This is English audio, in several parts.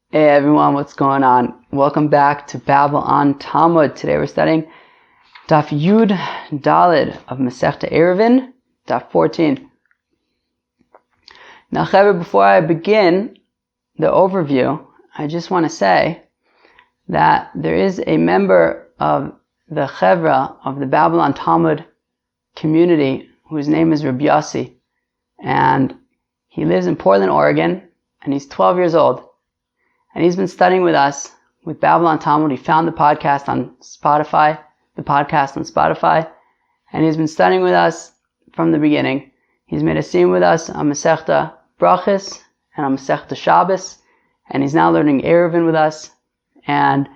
Hey everyone, what's going on? Welcome back to Babel on Talmud. Today we're studying Daf Yud Daled of Masechta Ayruvin, Daf 14. Now, Chevra, before I begin the overview, I just want to say that there is a member of the Chevra of the Babel on Talmud community whose name is Rabbi Yossi, and he lives in Portland, Oregon, and he's 12 years old. And he's been studying with us with Babel on Talmud. He found the podcast on Spotify, and he's been studying with us from the beginning. He's made a scene with us on Masechta Brachos and on Masechta Shabbos, and he's now learning Ayruvin with us. And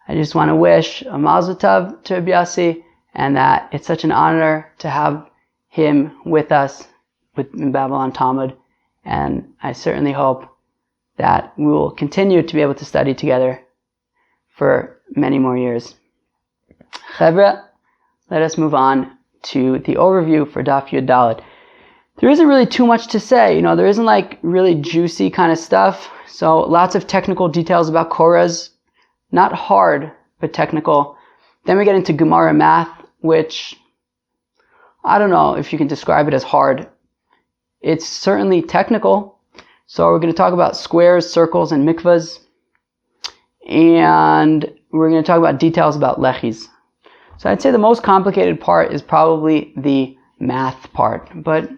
I just want to wish a Mazel Tov to Rabbi Yossi, and that it's such an honor to have him with us in Babel on Talmud. And I certainly hope that we will continue to be able to study together for many more years. Chevra, let us move on to the overview for Daf Yud Daled. There isn't really too much to say, there isn't like really juicy kind of stuff. So lots of technical details about Korahs, not hard, but technical. Then we get into Gemara math, which I don't know if you can describe it as hard. It's certainly technical. So we're going to talk about squares, circles, and mikvahs. And we're going to talk about details about lechis. So I'd say the most complicated part is probably the math part. But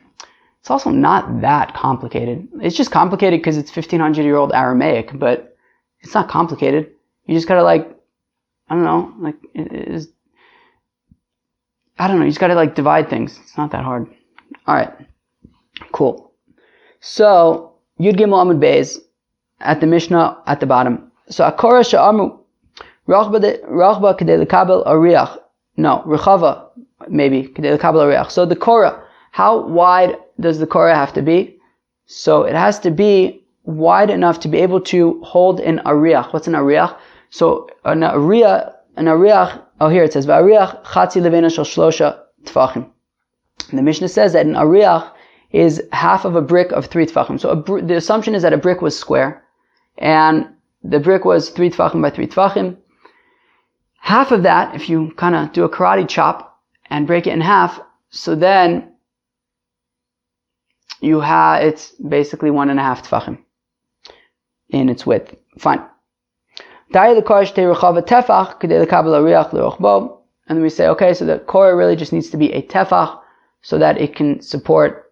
it's also not that complicated. It's just complicated because it's 1500-year-old Aramaic. But it's not complicated. You just got to you just got to divide things. It's not that hard. Alright. Cool. So Yud Gimel Amud Beis at the Mishnah at the bottom. So Korah she'amru rachba kedei lekabel ariach. No, rechava maybe kedei lekabel ariach. So the Korah, how wide does the Korah have to be? So it has to be wide enough to be able to hold an ariach. What's an ariach? So an ariach. Oh, here it says v'ariach chatzi levena shel shlosha tfachim. And the Mishnah says that an ariach is half of a brick of 3 tfachim. So the assumption is that a brick was square, and the brick was 3 tfachim by 3 tfachim. Half of that, if you kind of do a karate chop and break it in half, so then it's basically 1.5 tfachim in its width. Fine. And then we say, okay, so the Korah really just needs to be a tefach so that it can support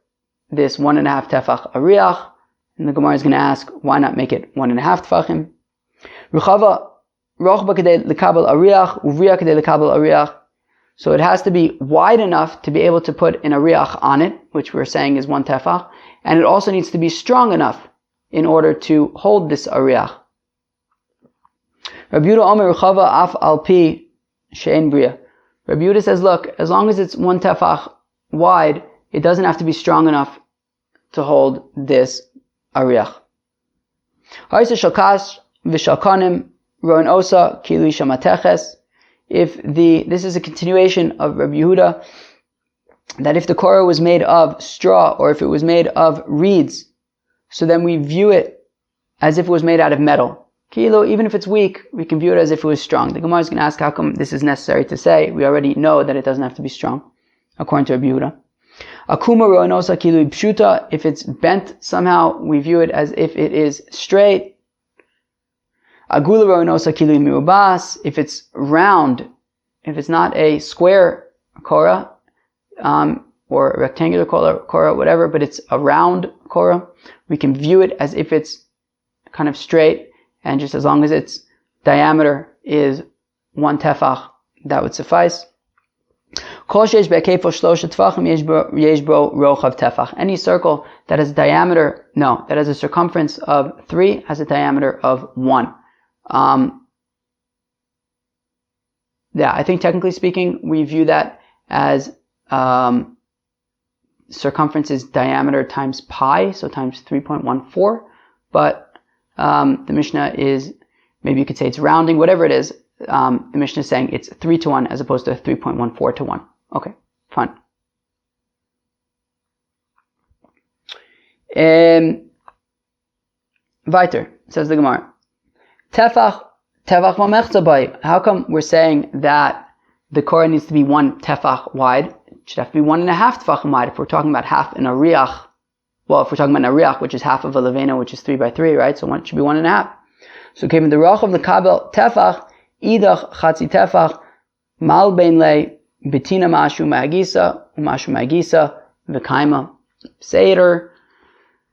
this 1.5 tefach ariach, and the Gemara is going to ask, why not make it 1.5 tefachim? Rechava rochba kedei lekabel ariach, uvriya kedei lekabel ariach. So it has to be wide enough to be able to put an ariach on it, which we're saying is 1 tefach, and it also needs to be strong enough in order to hold this ariach. Rabbi Yehuda Omer rechava af al pi she'en bria. Rabbi Yehuda says, look, as long as it's 1 tefach wide, it doesn't have to be strong enough to hold this ariach. This is a continuation of Rabbi Yehuda, that if the Korah was made of straw or if it was made of reeds, so then we view it as if it was made out of metal. Even if it's weak, we can view it as if it was strong. The Gemara is going to ask how come this is necessary to say. We already know that it doesn't have to be strong, according to Rabbi Yehuda. Akuma ro'anosa kilui pshuta. If it's bent somehow, we view it as if it is straight. Agula ro'anosa kilui mirubas. If it's round, if it's not a square Korah, or a rectangular Korah, whatever, but it's a round Korah, we can view it as if it's kind of straight, and just as long as its diameter is 1 tefach, that would suffice. Any circle that has a circumference of 3 has a diameter of 1. I think technically speaking, we view that as circumference is diameter times pi, so times 3.14. But the Mishnah is, maybe you could say it's rounding, whatever it is. The Mishnah is saying it's 3 to 1 as opposed to 3.14 to 1. Okay, fine. Weiter, says the Gemara. Tefach v'mechza bay. How come we're saying that the Korah needs to be 1 tefach wide? It should have to be 1.5 tefachim wide if we're talking about half in a riach. Well, if we're talking about an ariach, which is half of a levena, which is 3 by 3, right? So it should be 1.5. So came the roch of the kabel tefach, idach chatzi tefach, mal bein le, betina mashu ma'agisa, v'kaima seder.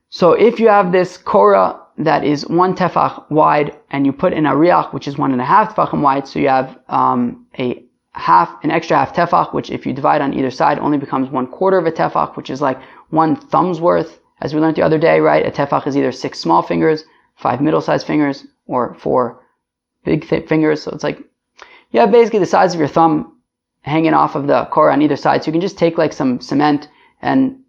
So if you have this Korah that is 1 tefach wide, and you put in a riach, which is 1.5 tefachim wide, so you have an extra half tefach, which if you divide on either side only becomes 1/4 of a tefach, which is like 1 thumb's worth, as we learned the other day, right? A tefach is either 6 small fingers, 5 middle-sized fingers, or 4 big fingers. So it's like, you have basically the size of your thumb hanging off of the Korah on either side. So you can just take like some cement and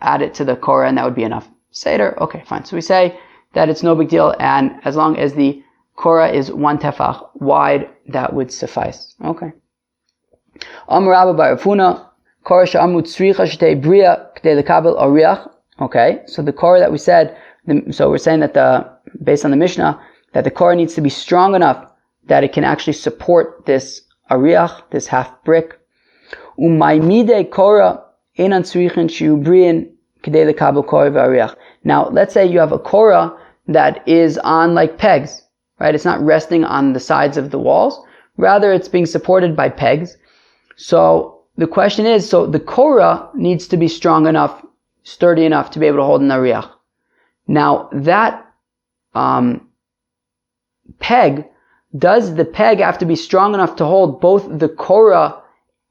add it to the Korah, and that would be enough. Seder, okay, fine. So we say that it's no big deal, and as long as the Korah is 1 tefach wide, that would suffice. Okay. Amar Rabba bar Rafuna, Korah she'amu tzricha shetei bria k'dei lekabel ariach. Okay, so the Korah that we said, so we're saying that based on the Mishnah, that the Korah needs to be strong enough that it can actually support this ariach, this half brick. Umaymide Korah enan tzrichin shiubriin k'dei lekabel Korah v'ariach. Now, let's say you have a Korah that is on like pegs, right? It's not resting on the sides of the walls. Rather, it's being supported by pegs. So the question is, so the Korah needs to be strong enough, sturdy enough to be able to hold an ariach. Now, that peg, does the peg have to be strong enough to hold both the Korah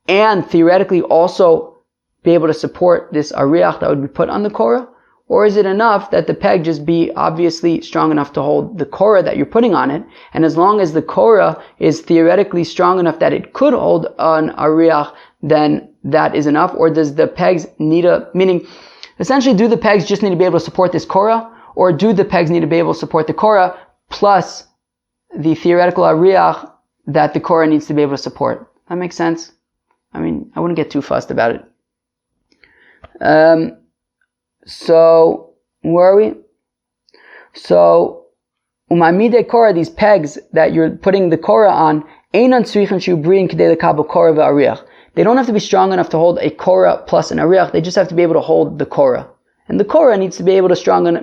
and theoretically also be able to support this ariach that would be put on the Korah? Or is it enough that the peg just be obviously strong enough to hold the Korah that you're putting on it, and as long as the Korah is theoretically strong enough that it could hold an ariach, then that is enough? Or does the pegs need meaning, essentially, do the pegs just need to be able to support this Korah, or do the pegs need to be able to support the Korah plus the theoretical ariach that the Korah needs to be able to support? That makes sense? I mean, I wouldn't get too fussed about it. So, where are we? So, umamide Korah, these pegs that you're putting the Korah on, einan tzrichin shiubriin k'dei lekabel Korah v'ariach. They don't have to be strong enough to hold a Korah plus an ariach. They just have to be able to hold the Korah. And the Korah needs to be able to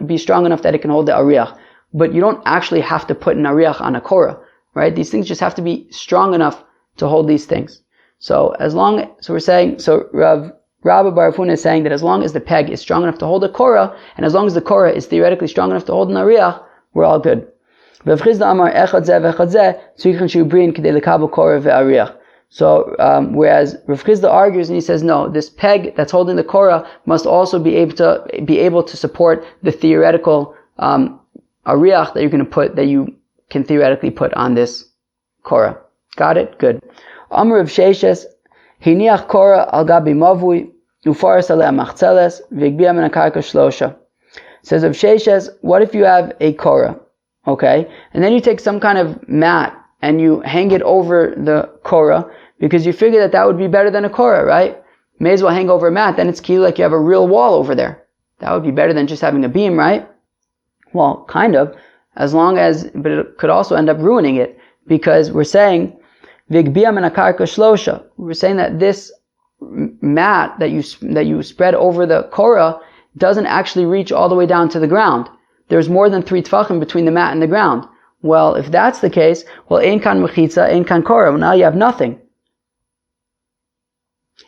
be strong enough that it can hold the ariach. But you don't actually have to put an ariach on a Korah, right? These things just have to be strong enough to hold these things. So we're saying, Rabba bar Rafuna is saying that as long as the peg is strong enough to hold a Korah, and as long as the Korah is theoretically strong enough to hold an ariach, we're all good. So, whereas Rav Chizda argues and he says, no, this peg that's holding the Korah must also be able to support the theoretical ariach that you can theoretically put on this Korah. Got it? Good. Amr Rav Sheshes, Hiniach Korah al gabi mavui, ufaris alei machzeles, v'igbiya min hakarka shlosha. Says Rav Sheshes, what if you have a Korah, okay, and then you take some kind of mat and you hang it over the Korah, because you figure that would be better than a Korah, right? May as well hang over a mat, then it's key like you have a real wall over there. That would be better than just having a beam, right? Well, kind of, but it could also end up ruining it, because we're saying, V'igbiya min hakarka shlosha. We're saying that this mat that you spread over the Korah doesn't actually reach all the way down to the ground. There's more than 3 tefachim between the mat and the ground. Well, if that's the case, well, ein kan mechitza, ein kan Korah. Well, now you have nothing.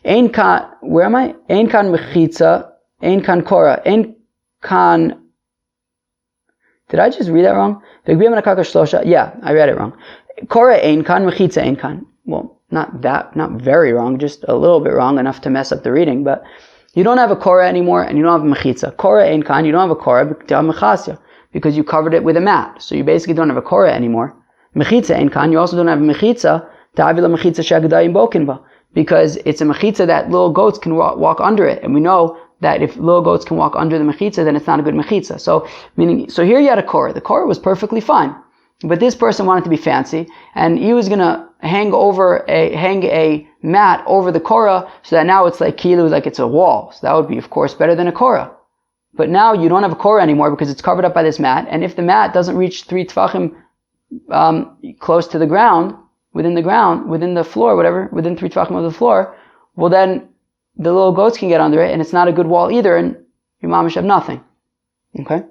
Ein kan mechitza, ein kan Korah. Ein kan. Did I just read that wrong? V'igbiya min hakarka shlosha. Yeah, I read it wrong. Korah ein kan, mechitza ein kan. Well, not very wrong, just a little bit wrong, enough to mess up the reading, but you don't have a Korah anymore, and you don't have a mechitza. Korah ein kan, you don't have a Korah, because you covered it with a mat, so you basically don't have a Korah anymore. Mechitza ein kan, you also don't have a mechitza, because it's a mechitza that little goats can walk under it, and we know that if little goats can walk under the mechitza, then it's not a good mechitza. So here you had a Korah. The Korah was perfectly fine. But this person wanted to be fancy, and he was gonna hang a mat over the Korah, so that now it's like kilu, like it's a wall. So that would be, of course, better than a Korah. But now you don't have a Korah anymore because it's covered up by this mat, and if the mat doesn't reach 3 tefachim close to the ground, within the floor, whatever, within 3 tvachim of the floor, well then the little goats can get under it, and it's not a good wall either, and your mamish have nothing. Okay?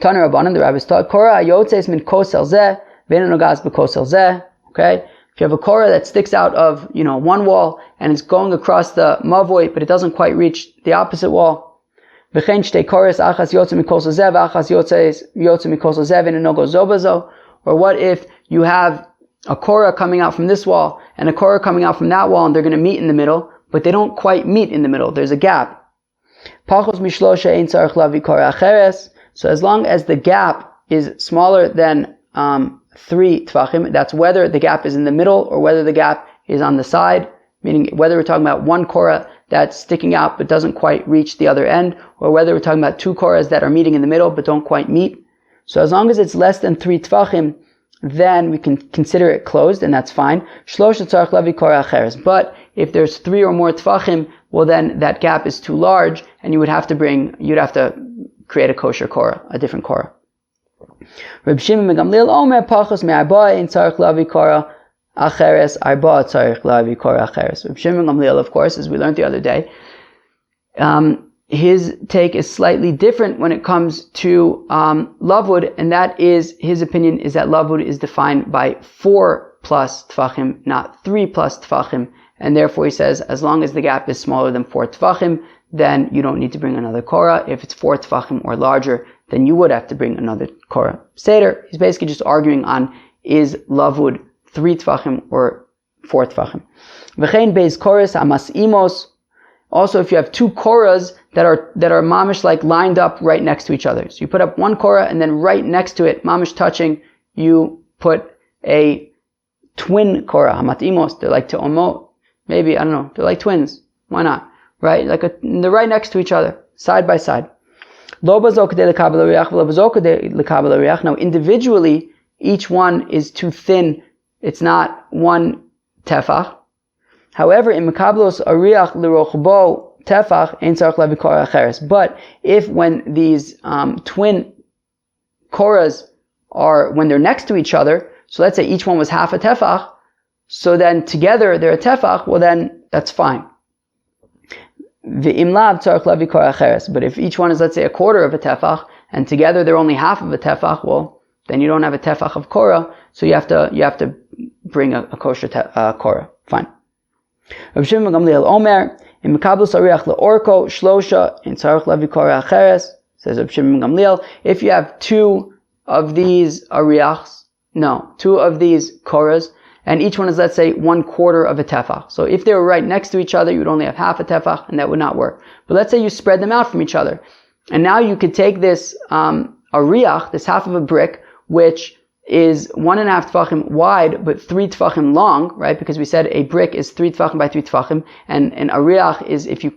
Taner Rabbanan, the rabbis taught, Korah yotzes min kosel zeh, ve'en nogas b'kosel zeh. Okay? If you have a Korah that sticks out of, one wall, and it's going across the mavoi, but it doesn't quite reach the opposite wall. V'chein shtei koros achas yotze mikosel zeh, v'achas yotze mikosel zeh, ve'en nogo zobazo. Or what if you have a Korah coming out from this wall, and a Korah coming out from that wall, and they're going to meet in the middle, but they don't quite meet in the middle. There's a gap. Pachos mishlosha ein tzarich lavi Korah acheres. So as long as the gap is smaller than 3 tvachim, that's whether the gap is in the middle or whether the gap is on the side, meaning whether we're talking about one Korah that's sticking out but doesn't quite reach the other end, or whether we're talking about 2 Korahs that are meeting in the middle but don't quite meet. So as long as it's less than 3 tvachim, then we can consider it closed, and that's fine. But if there's 3 or more tvachim, well then that gap is too large, and you'd have to create a kosher Korah, a different Korah. Reb Shimon ben Gamliel omer pachos me'arba ein tzarich lavi Korah acheres, arba tzarich lavi Korah acheres. Reb Shimon ben Gamliel, of course, as we learned the other day, his take is slightly different when it comes to lavud, and that is, his opinion is that lavud is defined by 4 plus tvachim, not 3 plus tvachim, and therefore he says as long as the gap is smaller than 4 tvachim, then you don't need to bring another Korah. If it's 4 tvachim or larger, then you would have to bring another Korah. Seder, he's basically just arguing on, is lavud 3 tvachim or 4 tvachim. V'chein beis koros amas imos. Also, if you have 2 Korahs that are mamish like lined up right next to each other. So you put up 1 Korah, and then right next to it, mamish touching, you put a twin Korah, hamatimos. They're like te'omot. Maybe, I don't know, they're like twins. Why not? Right? They're right next to each other, side by side. Now individually, each one is too thin. It's not 1 tefach. However, in Mekablos Ariach Lirochbo Tefach Ein Tzarich Lavi Korah Acheres. But if when these twin Korahs when they're next to each other, so let's say each one was half a Tefach, so then together they're a Tefach, well then that's fine. V'im lav tzarich lavi Korah acheres. But if each one is, let's say, a quarter of a tefach, and together they're only half of a tefach, well, then you don't have a tefach of Korah, so you have to bring a kosher Korah. Fine. Rav Shimon ben Gamliel Omer, in Mekablos Ariach leorko shlosha in tzarich lavi Korah acheres. Says Rav Shimon ben Gamliel, if you have 2 of these Ariachs, 2 of these Korahs, and each one is, let's say, 1/4 of a tefach. So if they were right next to each other, you would only have half a tefach, and that would not work. But let's say you spread them out from each other. And now you could take this ariach, this half of a brick, which is 1.5 tefachim wide, but 3 tefachim long, right? Because we said a brick is 3 tefachim by 3 tefachim, and an ariach is, if you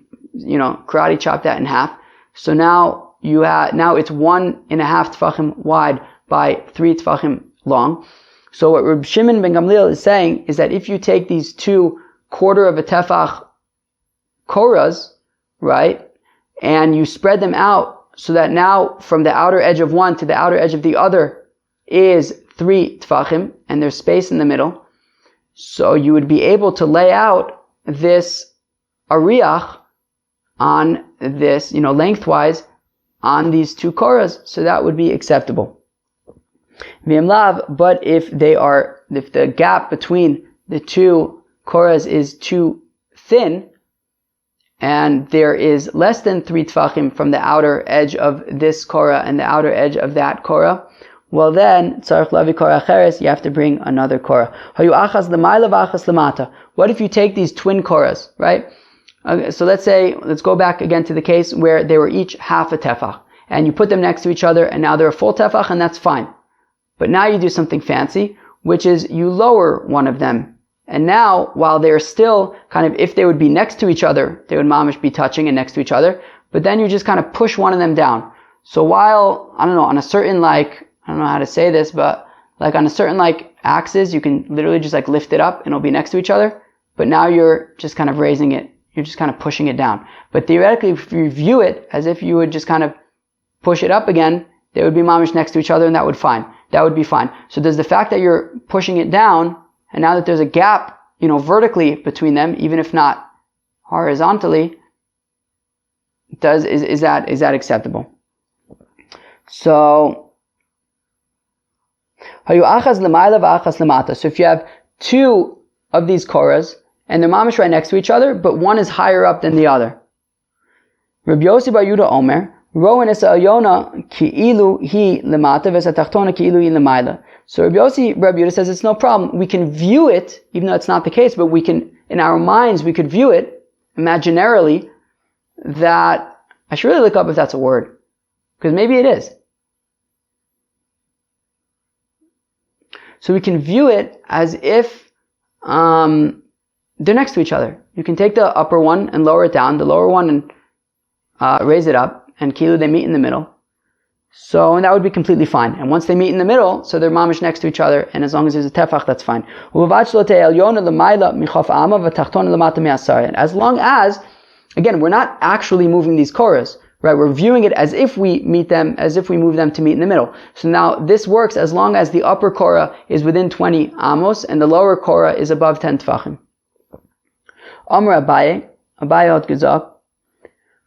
karate chop that in half. So now now it's 1.5 tefachim wide by 3 tefachim long. So what Reb Shimon ben Gamliel is saying is that if you take these 2 quarter of a tefach Korahs, right, and you spread them out so that now from the outer edge of one to the outer edge of the other is 3 tefachim, and there's space in the middle, so you would be able to lay out this ariach on this, lengthwise on these 2 Korahs, so that would be acceptable. But if the gap between the 2 Korahs is too thin, and there is less than 3 tefachim from the outer edge of this Korah and the outer edge of that Korah, well then, tzarich lavi Korah acheres, you have to bring another Korah. Hayu achas l'mayla v'achas l'mata. What if you take these twin Korahs, right? So let's go back again to the case where they were each half a tefach, and you put them next to each other, and now they're a full tefach, and that's fine. But now you do something fancy, which is you lower one of them. And now, while they're still if they would be next to each other, they would mamish be touching and next to each other, but then you just push one of them down. So while, on a certain I don't know how to say this, but on a certain axis, you can literally just lift it up and it'll be next to each other, but now you're just raising it, you're just pushing it down. But theoretically, if you view it as if you would just push it up again, they would be mamish next to each other, and that would fine. that would be fine. So does the fact that you're pushing it down, and now that there's a gap, vertically between them, even if not horizontally, is that acceptable? So if you have two of these Korahs, and they're mamish right next to each other, but one is higher up than the other. Rabbi Yossi bar Yehuda Omer, Rowan es ha'ayona ki'ilu hi lemata v'esatachtona ki'ilu hi lemayla. So Rabbi Yehuda says it's no problem. We can view it, even though it's not the case, but we can, in our minds, we could view it imaginarily that, I should really look up if that's a word, because maybe it is. So we can view it as if they're next to each other. You can take the upper one and lower it down, the lower one and raise it up, and kilu, they meet in the middle. So, and that would be completely fine. And once they meet in the middle, so they're mamish next to each other, and as long as there's a tefach, that's fine. And as long as, again, we're not actually moving these Korahs, right? We're viewing it as if we move them to meet in the middle. So now this works as long as the upper Korah is within 20 amos, and the lower Korah is above 10 tefachim. Amar Abaye hat gesagt,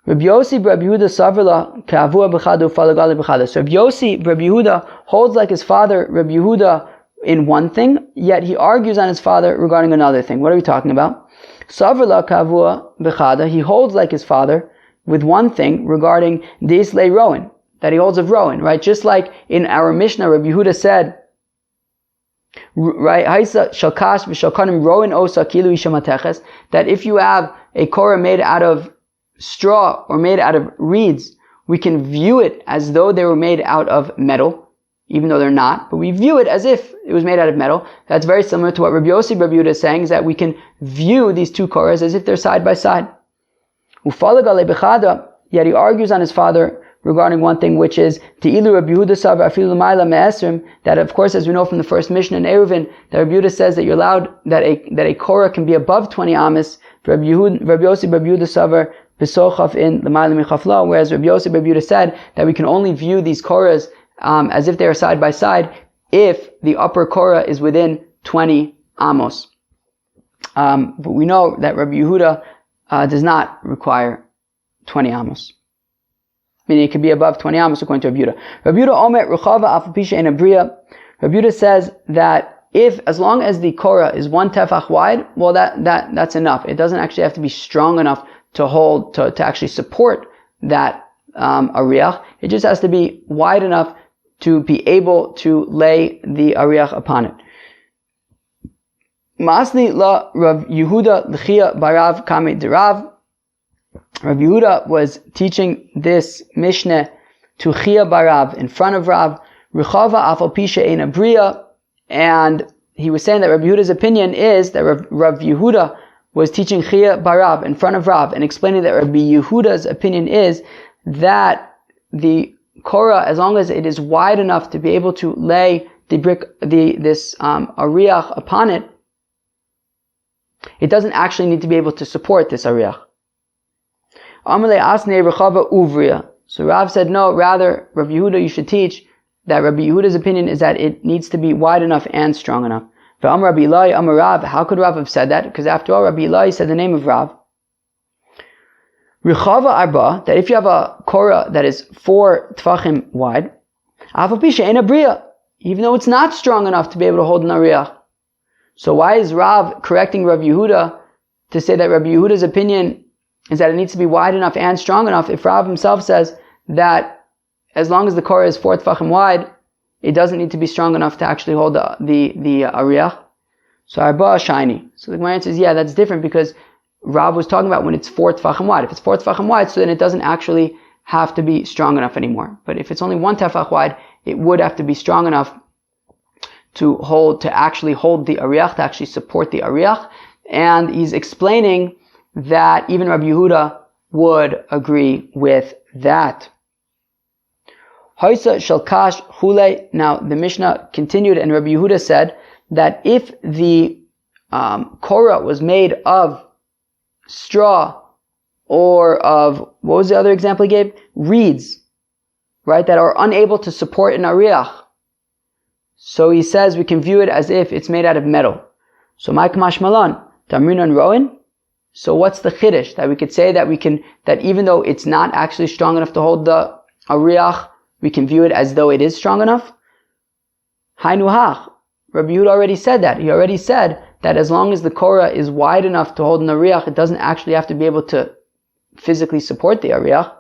Rabbi Yossi Rabbi Yehuda Savrla Kavua B'chadu Falagali B'chadu. So Rabbi Yossi Rabbi Yehuda holds like his father Rabbi Yehuda in one thing, yet he argues on his father regarding another thing. What are we talking about? Savrla Kavua B'chada, he holds like his father with one thing regarding Deis Le Rowan, that he holds of Rowan, right? Just like in our Mishnah, Rabbi Yehuda said, right, that if you have a Korah made out of straw or made out of reeds, we can view it as though they were made out of metal, even though they're not, but we view it as if it was made out of metal. That's very similar to what Rabbi Yossi Rabbi Yehuda is saying, is that we can view these two Korahs as if they're side by side. Yet he argues on his father regarding one thing, which is that, of course, as we know from the first Mishnah in Ayruvin, that Rabbi Yehuda says that you're allowed that a Korah can be above 20 amas. Rabbi Yossi Rabbi Yehuda Savar B'sochav in L'mayla Michafla, whereas Rabbi Yossi Rabbi Yehuda said that we can only view these Korahs as if they are side by side if the upper Korah is within 20 amos. But we know that Rabbi Yehuda does not require 20 amos. Meaning it could be above 20 amos according to Rabbi Yehuda. Rabbi Yehuda Omer Ruchava Afapisha in Abriya. Rabbi Yehuda says that as long as the Korah is one tefach wide, well that's enough. It doesn't actually have to be strong enough to hold, to actually support that ariach. It just has to be wide enough to be able to lay the ariach upon it. Ma'asni la Rav Yehuda l'chia barav kame derav. Rav Yehuda was teaching this Mishnah to Chia Barav in front of Rav, Rechava Afal Pisha Ein Abriya, and he was saying that Rav Yehuda's opinion is that Rav Yehuda was teaching Chia Barav in front of Rav and explaining that Rabbi Yehuda's opinion is that the Korah, as long as it is wide enough to be able to lay this ariach upon it, it doesn't actually need to be able to support this ariach. Amalei Asnei Rechava Uvriya. So Rav said, no, rather, Rabbi Yehuda, you should teach that Rabbi Yehuda's opinion is that it needs to be wide enough and strong enough. V'amar Rabbi Elai, Amar Rav, how could Rav have said that? Because after all, Rabbi Elai said the name of Rav. Rechava Arba, that if you have a Korah that is 4 tfachim wide, Afapisha Ein Abriya, even though it's not strong enough to be able to hold an ariach. So why is Rav correcting Rabbi Yehuda to say that Rabbi Yehuda's opinion is that it needs to be wide enough and strong enough if Rav himself says that as long as the Korah is 4 tfachim wide, it doesn't need to be strong enough to actually hold the ariach? So Arba shiny. So the Gemara says, yeah, that's different because Rav was talking about when it's 4 tfachim wide. If it's 4 tfachim wide, so then it doesn't actually have to be strong enough anymore. But if it's only 1 tefach wide, it would have to be strong enough to actually hold the ariach, to actually support the ariach. And he's explaining that even Rabbi Yehuda would agree with that. Haisa shalkash chule. Now the Mishnah continued, and Rabbi Yehuda said that if the Korah was made of straw or of, what was the other example he gave? Reeds, right, that are unable to support an ariach. So he says we can view it as if it's made out of metal. So my kamash malan, tamrinan roin. So what's the chiddush that we could say that even though it's not actually strong enough to hold the ariach, we can view it as though it is strong enough? Hainu hach. Rabbi Yehuda already said that. He already said that as long as the Korah is wide enough to hold an ariach, it doesn't actually have to be able to physically support the ariach.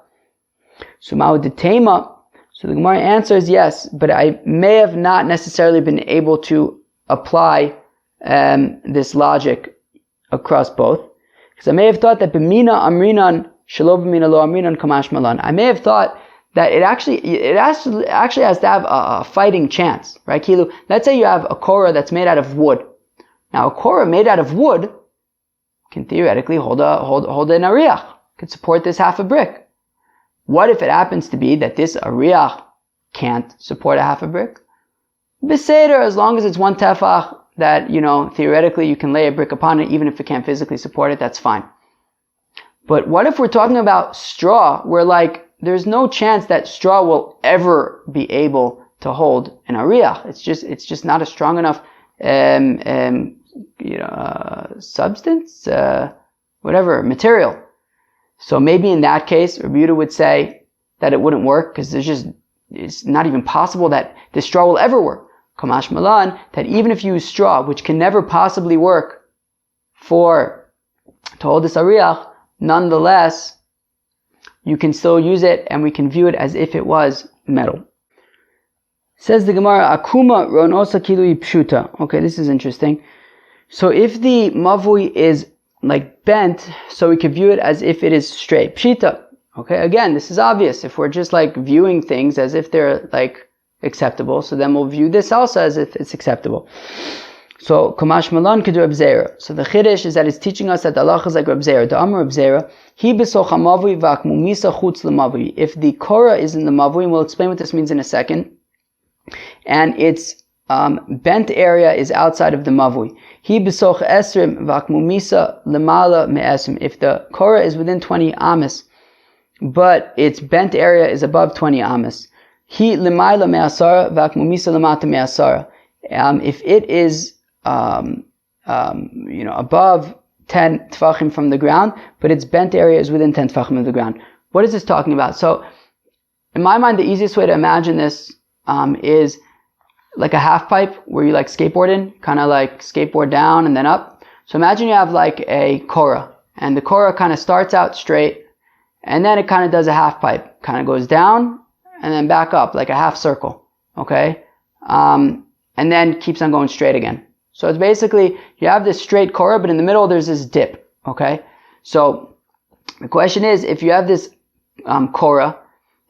So ma'u detema. So the Gemara answers yes, but I may have not necessarily been able to apply this logic across both. Because I may have thought that b'mina amrinan shelo b'mina lo amrinan kamash malan. I may have thought that it actually has to have a fighting chance, right? Kilu, let's say you have a Korah that's made out of wood. Now a Korah made out of wood can theoretically hold an ariach, can support this half a brick. What if it happens to be that this ariach can't support a half a brick? Beseder, as long as it's one tefach, that, theoretically you can lay a brick upon it, even if it can't physically support it, that's fine. But what if we're talking about straw, where there's no chance that straw will ever be able to hold an ariach? It's just not a strong enough, substance, material. So maybe in that case, Rabbi Yehuda would say that it wouldn't work because it's not even possible that this straw will ever work. Kamash malan, that even if you use straw, which can never possibly work to hold this ariach, nonetheless, you can still use it and we can view it as if it was metal. Says the Gemara, Akuma ronosa kilui pshuta. Okay, this is interesting. So if the mavui is bent, so we could view it as if it is straight. Pshita. Okay, again, this is obvious. If we're just viewing things as if they're acceptable, so then we'll view this also as if it's acceptable. So, Kamash Malan Kedu Reb Zera. So the Chiddush is that it's teaching us that the halacha is like Reb Zera. The Amar Reb Zera, Hi besoch hamavui v'akmumisa chutz lemavui. If the Korah is in the mavui, and we'll explain what this means in a second, and its bent area is outside of the mavui. Hi besoch esrim v'akmumisa lemala me'esrim. If the Korah is within 20 amas, but its bent area is above 20 amas. Hi lemayla me'asara v'akmumisa lemata me'asara. If it is above 10 tefachim from the ground, but its bent area is within 10 tefachim of the ground. What is this talking about? So, in my mind, the easiest way to imagine this is like a half pipe where you skateboard in, kind of skateboard down and then up. So imagine you have a Korah, and the Korah kind of starts out straight, and then it kind of does a half pipe, kind of goes down and then back up like a half circle, okay? And then keeps on going straight again. So it's basically, you have this straight Korah, but in the middle there's this dip, okay? So the question is, if you have this Korah,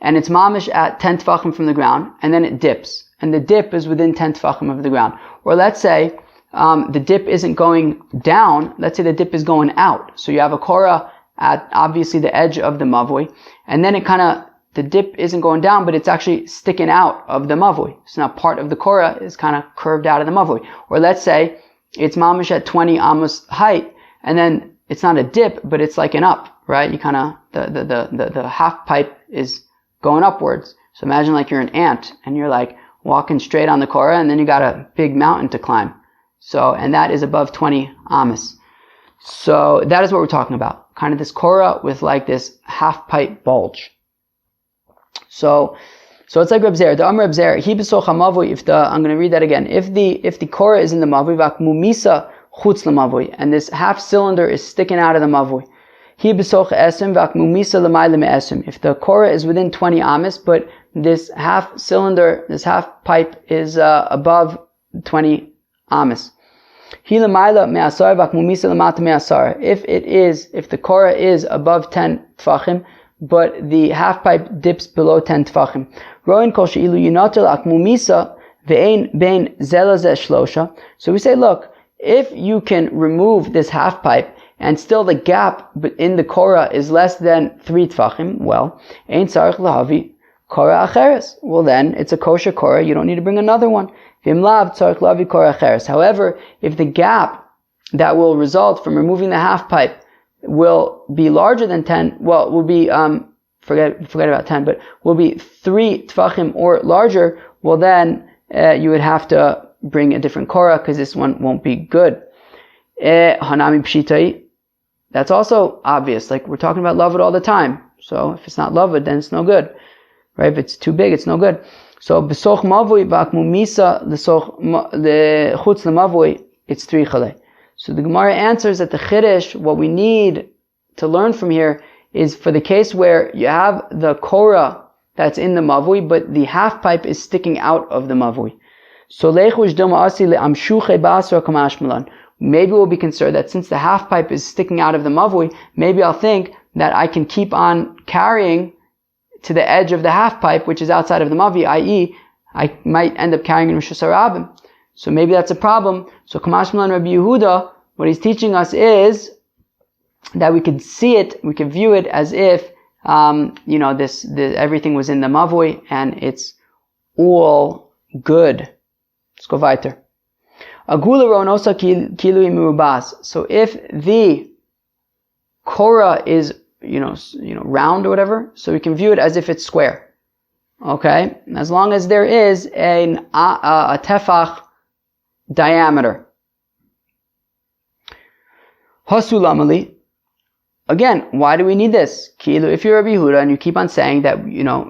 and it's mamish at 10 tefachim from the ground, and then it dips, and the dip is within 10 tefachim of the ground. Or let's say the dip isn't going down, let's say the dip is going out. So you have a Korah at obviously the edge of the mavui, and then the dip isn't going down, but it's actually sticking out of the mavui. So now part of the Korah is kind of curved out of the mavui. Or let's say it's mamish at 20 amos height, and then it's not a dip, but it's like an up, right? You the half pipe is going upwards. So imagine you're an ant, and you're walking straight on the Korah, and then you got a big mountain to climb. So, and that is above 20 amos. So that is what we're talking about. Kind of this Korah with this half pipe bulge. So it's like Reb Zera. The Amar Reb Zera, Hi besoch hamavui, I'm going to read that again. If the Korah is in the mavui, v'akmumisa chutz lemavui, and this half cylinder is sticking out of the mavui. Hi besoch esrim v'akmumisa lemayla me'esrim. If the Korah is within 20 amas, but this half cylinder, this half pipe is above 20 amas. Hi lemayla me'asar v'akmumisa lemata me'asar. If the Korah is above 10 tefachim, but the half pipe dips below 10 tefachim. Roin kol she'ilu yunatel akmumisa ve'ein bein zelazeh shlosha. So we say, look, if you can remove this half pipe and still the gap in the Korah is less than 3 tefachim, well, ein tzarich lahavi Korah acheres. Well then, it's a kosher Korah, you don't need to bring another one. V'im lav tzarich lahavi Korah acheres. However, if the gap that will result from removing the half pipe will be larger than 10, well, will be, forget about 10, but will be 3 tefachim or larger, well then, you would have to bring a different Korah because this one won't be good. Hanami Pshitai, that's also obvious. Like we're talking about lavud all the time. So if it's not lavud, then it's no good. Right? If it's too big, it's no good. So b'soch mavui v'akmu misa the chutz lemavui, it's 3 chalei. So the Gemara answers that the chiddush, what we need to learn from here is for the case where you have the Korah that's in the mavui, but the half pipe is sticking out of the mavui. So maybe we'll be concerned that since the half pipe is sticking out of the mavui, maybe I'll think that I can keep on carrying to the edge of the half pipe, which is outside of the mavi, i.e., I might end up carrying in Rosh Hashanah. So maybe that's a problem. So Kamash Milan Rabbi Yehuda, what he's teaching us is that we could see it, we could view it as if, everything was in the mavui and it's all good. Let's go weiter. So if the Korah is, round or whatever, so we can view it as if it's square. Okay? As long as there is a tefach diameter. Hasulamali. Again, why do we need this? If you're Rabbi Yehuda and you keep on saying that,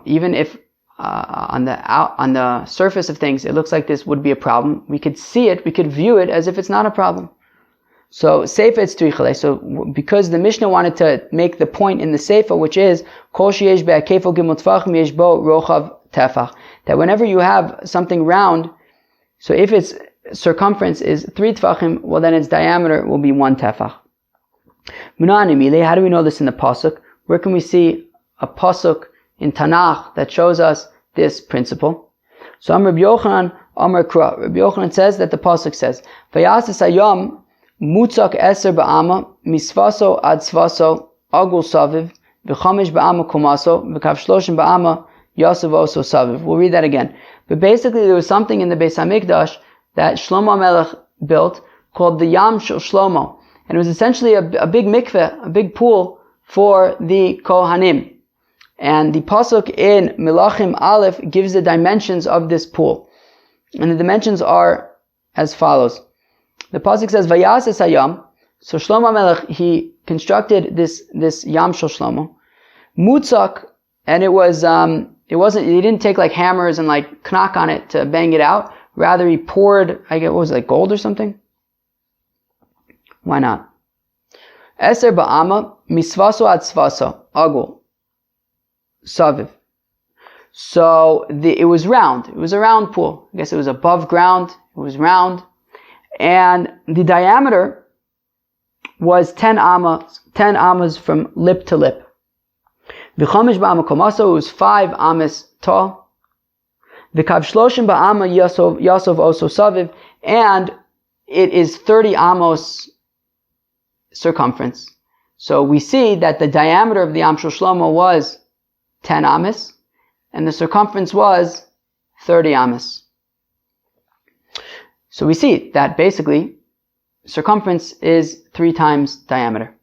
even if on the surface of things it looks like this would be a problem, we could see it, we could view it as if it's not a problem. So Seifa it's 3 chalei. So because the Mishnah wanted to make the point in the Seifa, which is kol sheyesh be'akefo gimel tefachim yesh bo rochav tefach, that whenever you have something round, so if its circumference is 3 tefachim, well then its diameter will be 1 tefach. How do we know this in the pasuk? Where can we see a pasuk in Tanakh that shows us this principle? So Rabbi Yochanan Amar Kra. Rabbi Yochanan says that the pasuk says, "Vayasas hayom mutzak eser ba'ama misvaso ad svaso agul saviv v'chamish ba'ama kumaso v'kav shloshim ba'ama yasav oso saviv." We'll read that again. But basically, there was something in the Beis Hamikdash that Shlomo Melech built called the Yam Shel Shlomo. And it was essentially a big mikveh, a big pool for the Kohanim. And the pasuk in Melachim Aleph gives the dimensions of this pool. And the dimensions are as follows. The pasuk says, Vayasas hayam. So Shlomo Melech, he constructed this Yam Shel Shlomo. Mutzak, and he didn't take like hammers and like knock on it to bang it out. Rather, he poured, gold or something? Why not? Eser ba'ama misvaso ad svaso agul saviv. So it was round. It was a round pool. I guess it was above ground. It was round, and the diameter was 10 amas from lip to lip. V'chamish ba'ama komaso, it was 5 amas tall. V'kav shloshim ba'ama yasov oso saviv, and it is 30 amos circumference. So we see that the diameter of the Yam Shel Shlomo was 10 amas, and the circumference was 30 amas. So we see that basically circumference is 3 times diameter.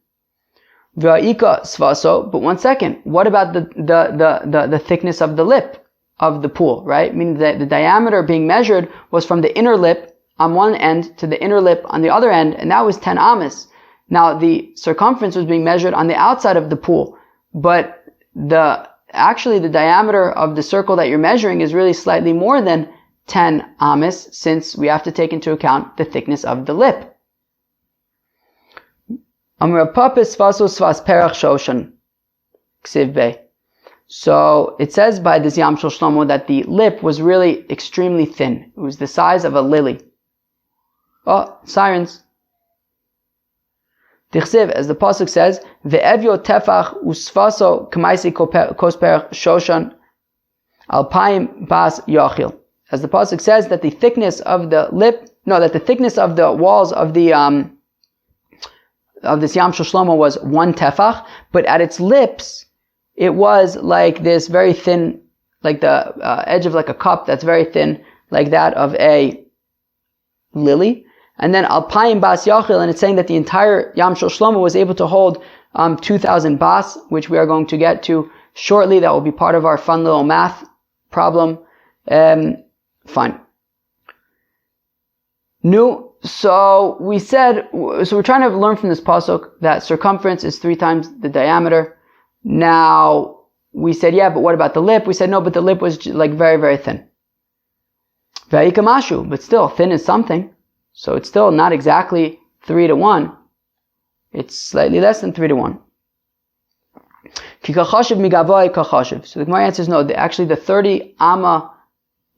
V'ha'ika svaso, but 1 second, what about the thickness of the lip of the pool, right? Meaning that the diameter being measured was from the inner lip on one end to the inner lip on the other end, and that was 10 amas. Now the circumference was being measured on the outside of the pool, but the diameter of the circle that you're measuring is really slightly more than 10 amas, since we have to take into account the thickness of the lip. So it says by this Yam Shel Shlomo that the lip was really extremely thin. It was the size of a lily. Oh, sirens. Tichsiv, as the pasuk says, ve'evyo tefach usfaso k'maisi kosperach shoshan alpayim bas yachil. As the pasuk says that the thickness of the walls of the of this Yam Shel Shlomo was 1 tefach, but at its lips it was like this very thin, like the edge of like a cup that's very thin, like that of a lily. And then Alpayim Bas Yachil, and it's saying that the entire Yam Shel Shlomo was able to hold 2,000 bas, which we are going to get to shortly. That will be part of our fun little math problem. Fine. No, so we're trying to learn from this pasuk that circumference is 3 times the diameter. Now, we said, yeah, but what about the lip? We said, no, but the lip was like very, very thin. Ve'ikamashu, but still, thin is something. So it's still not exactly 3 to 1. It's slightly less than 3 to 1. So the Gemara answers, no, actually the 30 amma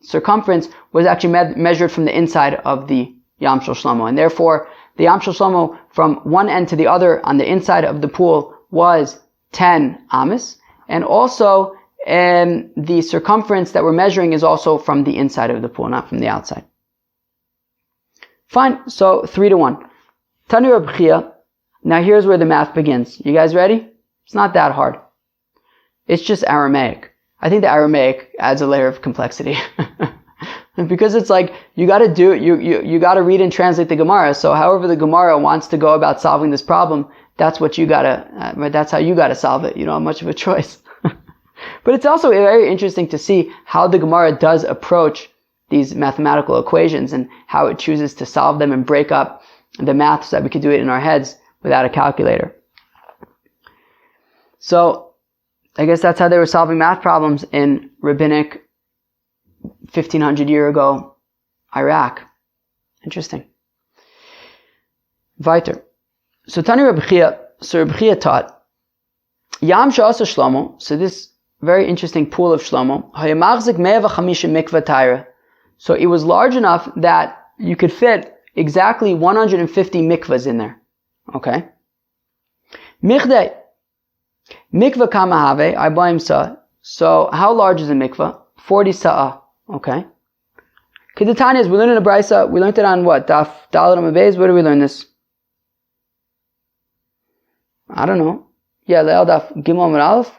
circumference was actually measured from the inside of the Yam Shel Shlomo. And therefore, the Yam Shel Shlomo from one end to the other on the inside of the pool was 10 amas. And also, the circumference that we're measuring is also from the inside of the pool, not from the outside. Fine, so 3 to 1. Tanu Reb Chia. Now here's where the math begins. You guys ready? It's not that hard. It's just Aramaic. I think the Aramaic adds a layer of complexity. Because it's like, you gotta read and translate the Gemara. So however the Gemara wants to go about solving this problem, that's how you gotta solve it. You don't have much of a choice. But it's also very interesting to see how the Gemara does approach these mathematical equations and how it chooses to solve them and break up the math so that we could do it in our heads without a calculator. So, I guess that's how they were solving math problems in rabbinic 1500 year ago Iraq. Interesting. Weiter. So Tani Reb Chia, Reb Chia taught, Yam Sha'asa Shlomo, so this very interesting pool of Shlomo, Hayamachzik 150 mikvah taira. So it was large enough that you could fit exactly 150 mikvahs in there. Okay? Michdei. Mikvah kama have, arbaim sa. So how large is a mikvah? 40 sa'ah. Okay. Kedatanias, we learned in a brisa, we learned it on what? Daf Dalet Amud Beis. Where do we learn this? I don't know. Yeah, Le'el Daf Gimel Amud Aleph.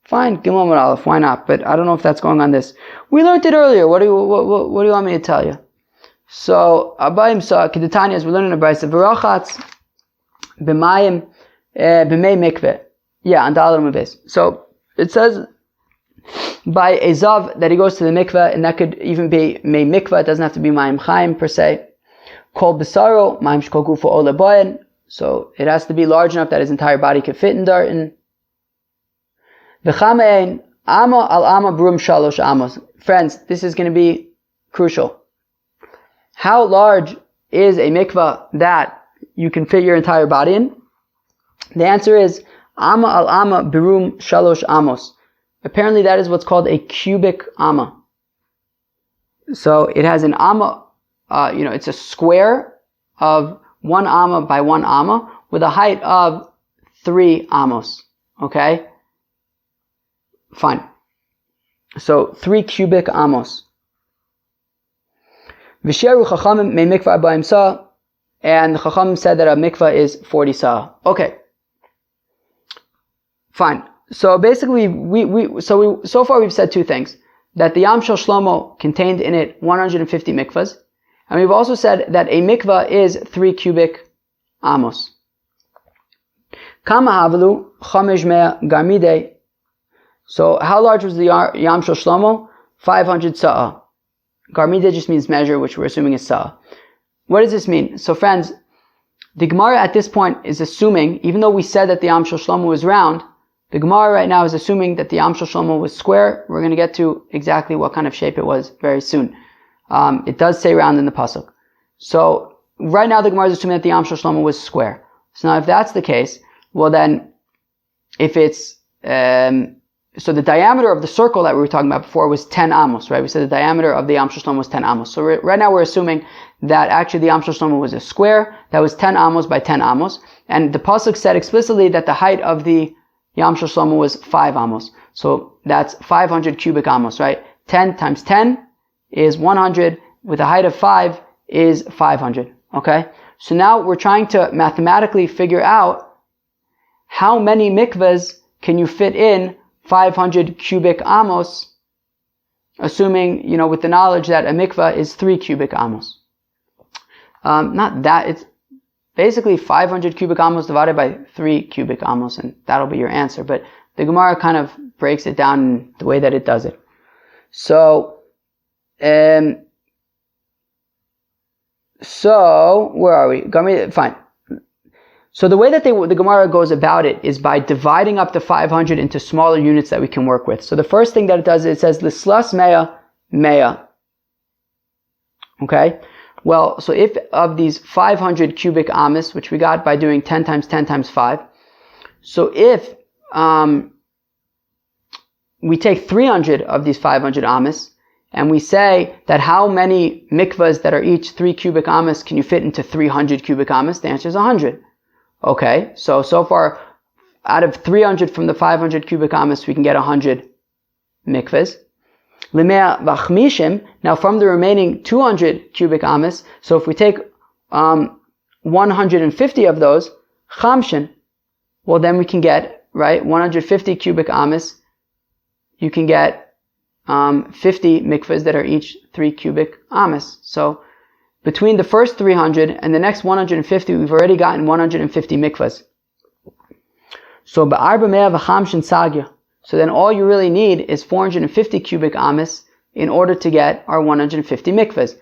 Fine, Gimel Amud Aleph. Why not? But I don't know if that's going on this. We learned it earlier. What do you want me to tell you? So Abayim sa Kedatanias, we learned in a brisa. V'rachatz b'mayim b'mei mikveh. Yeah, on Dalet Amud Beis. So it says by a zav that he goes to the mikveh, and that could even be mei mikveh. It doesn't have to be mayim chaim per se. Kol b'saro mayim shkol gufo ola boyen. So it has to be large enough that his entire body could fit in dartin. V'chamein ama al ama brum shalosh amos. Friends, this is going to be crucial. How large is a mikveh that you can fit your entire body in? The answer is Amma al Amma Birum Shalosh Amos. Apparently that is what's called a cubic Amma. So it has an Amma, it's a square of 1 Amma by 1 Amma with a height of 3 Amos. Okay? Fine. So 3 cubic Amos. Visheru Chachamim me mikvah arbaim sa, and the Chachamim said that a mikvah is 40 sa. Okay. Fine. So basically, so far we've said 2 things. That the Yam Shel Shlomo contained in it 150 mikvahs. And we've also said that a mikvah is 3 cubic amos. Kama havelu chamesh mea garmide. So how large was the Yam Shel Shlomo? 500 sa'ah. Garmide just means measure, which we're assuming is sa'ah. What does this mean? So friends, the Gemara at this point is assuming, even though we said that the Yam Shel Shlomo was round, the Gemara right now is assuming that the Yam Shel Shlomo was square. We're going to get to exactly what kind of shape it was very soon. It does say round in the pasuk. So right now the Gemara is assuming that the Yam Shel Shlomo was square. So now if that's the case, well then, if it's so the diameter of the circle that we were talking about before was 10 amos, right? We said the diameter of the Yam Shel Shlomo was 10 amos. So right now we're assuming that actually the Yam Shel Shlomo was a square that was 10 amos by 10 amos, and the pasuk said explicitly that the height of the Yam Shel Shlomo was 5 amos. So that's 500 cubic amos, right? 10 times 10 is 100, with a height of 5 is 500, okay? So now we're trying to mathematically figure out how many mikvahs can you fit in 500 cubic amos, assuming, with the knowledge that a mikvah is 3 cubic amos. It's basically 500 cubic amos divided by 3 cubic amos, and that'll be your answer. But the Gemara kind of breaks it down in the way that it does it. So So, where are we? Fine. So the way that the Gemara goes about it is by dividing up the 500 into smaller units that we can work with. So the first thing that it does is it says, L'slas mea. Okay? Well, so if of these 500 cubic amas, which we got by doing 10 times 10 times 5, so if we take 300 of these 500 amas, and we say that how many mikvahs that are each 3 cubic amas can you fit into 300 cubic amas? The answer is 100. Okay, so far, out of 300 from the 500 cubic amas, we can get 100 mikvahs. Limea v'chmishim, now from the remaining 200 cubic amas, so if we take 150 of those, chamshin, well then we can get, right, 150 cubic amas, you can get 50 mikvahs that are each 3 cubic amas. So between the first 300 and the next 150, we've already gotten 150 mikvahs. So ba'arba mea v'chamshin sagya. So then all you really need is 450 cubic amas in order to get our 150 mikvahs.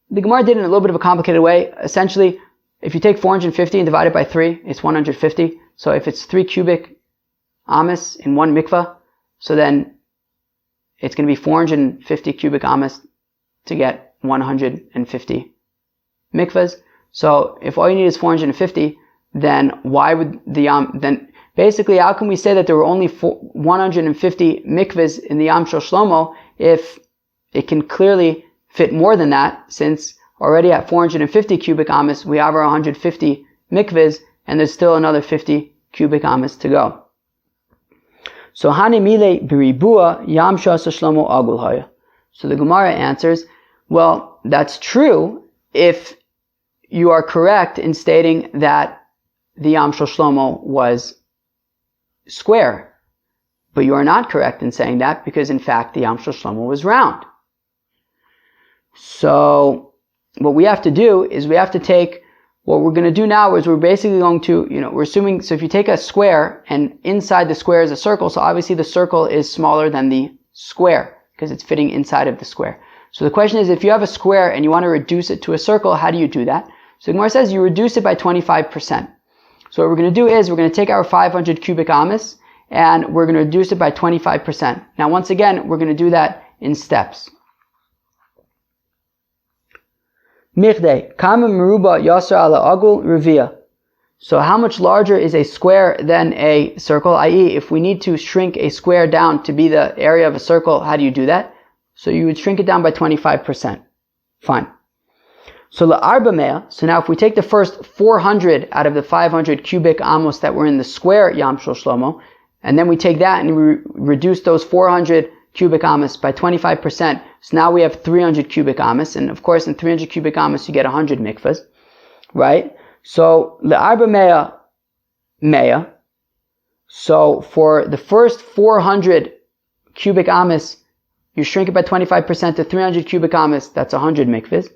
The Gemara did it in a little bit of a complicated way. Essentially, if you take 450 and divide it by 3, it's 150. So if it's 3 cubic amas in one mikvah, so then it's going to be 450 cubic amas to get 150 mikvahs. So if all you need is 450, then why would then basically how can we say that there were only 150 mikvahs in the Yam Shel Shlomo if it can clearly fit more than that, since already at 450 cubic amas we have our 150 mikvahs and there's still another 50 cubic amas to go. So Hani Mile Biribua Yam Shel Shlomo Agul Haya. So the Gemara answers, well, that's true if you are correct in stating that the Yam Shel Shlomo was square. But you are not correct in saying that because in fact the Yam Shel Shlomo was round. So what we have to do is we have to take, what we're going to do now is we're basically going to, we're assuming, so if you take a square and inside the square is a circle, so obviously the circle is smaller than the square because it's fitting inside of the square. So the question is, if you have a square and you want to reduce it to a circle, how do you do that? So Gemara says you reduce it by 25%. So what we're going to do is we're going to take our 500 cubic amas and we're going to reduce it by 25%. Now once again, we're going to do that in steps. Mirde, kama meruba yasar ala agul revia. So how much larger is a square than a circle? I.e., if we need to shrink a square down to be the area of a circle, how do you do that? So you would shrink it down by 25%. Fine. So la'arba mea, so now if we take the first 400 out of the 500 cubic amos that were in the square Yam Shel Shlomo, and then we take that and we reduce those 400 cubic amos by 25%, so now we have 300 cubic amos, and of course in 300 cubic amos you get 100 mikvahs, right? So la'arba mea, so for the first 400 cubic amos, you shrink it by 25% to 300 cubic amas, that's 100 mikvahs.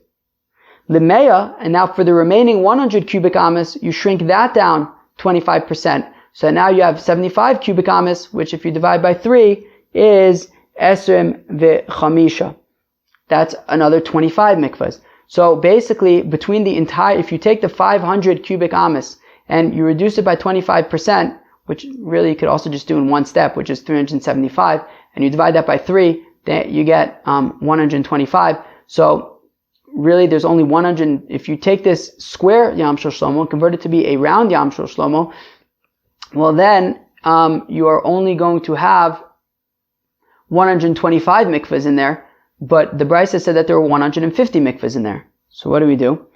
Limea, and now for the remaining 100 cubic amas, you shrink that down 25%. So now you have 75 cubic amas, which if you divide by 3 is esrim v'chamisha. That's another 25 mikvahs. So basically, between the entire, if you take the 500 cubic amas and you reduce it by 25%, which really you could also just do in one step, which is 375, and you divide that by 3, then you get 125. So really there's only 100. If you take this square Yam Shel Shlomo and convert it to be a round Yam Shel Shlomo, well then you are only going to have 125 mikvahs in there, but the Brisa said that there were 150 mikvahs in there. So what do we do?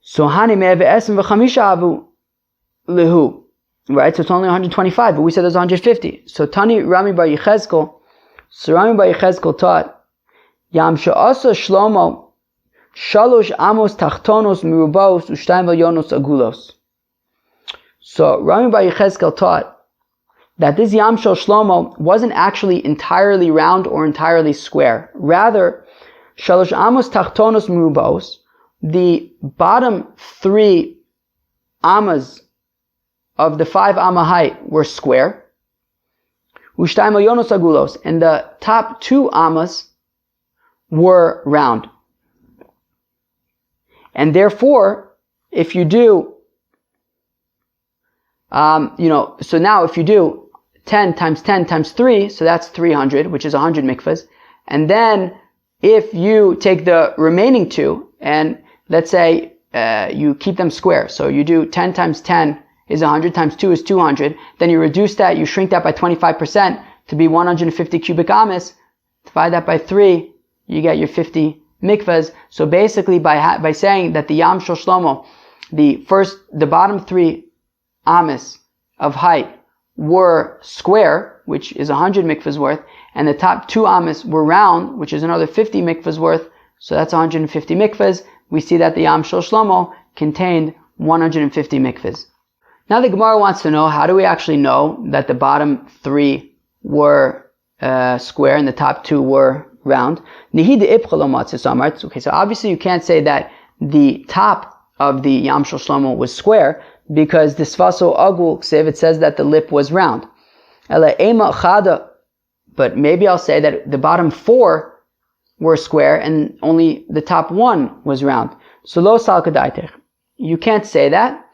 So Hani mea ve'esem v'chamisha avu lehu. Right, so it's only 125, but we said there's 150. So Tani Rami Bar Yechezkel, so Rami Bar Yechezkel taught, Yam she'asa Shlomo, shalosh amos tachtonos mirubaos u'shtayim v'yonos agulos. So Rami Bar Yechezkel taught that this Yam Shel Shlomo wasn't actually entirely round or entirely square. Rather, shalosh amos tachtonos mirubaos, the bottom 3 amas of the 5 amma height were square. U'shtayim v'yonos agulos, and the top 2 amas were round. And therefore, if you do, so now if you do 10 times 10 times 3, so that's 300, which is 100 mikvahs. And then if you take the remaining two, and let's say you keep them square, so you do 10 times 10 is 100 times 2 is 200, then you reduce that, you shrink that by 25% to be 150 cubic amas, divide that by 3, you get your 50 mikvahs. So basically by saying that the Yam Shel Shlomo, the bottom 3 amas of height were square, which is 100 mikvahs worth, and the top 2 amas were round, which is another 50 mikvahs worth, so that's 150 mikvahs. We see that the Yam Shel Shlomo contained 150 mikvahs. Now the Gemara wants to know, how do we actually know that the bottom 3 were square and the top 2 were round? Okay, so obviously you can't say that the top of the Yam Shel Shlomo was square, because the Svaso Agul Ksiv, it says that the lip was round. But maybe I'll say that the bottom 4 were square and only the top 1 was round. So lo salkadaitech. You can't say that,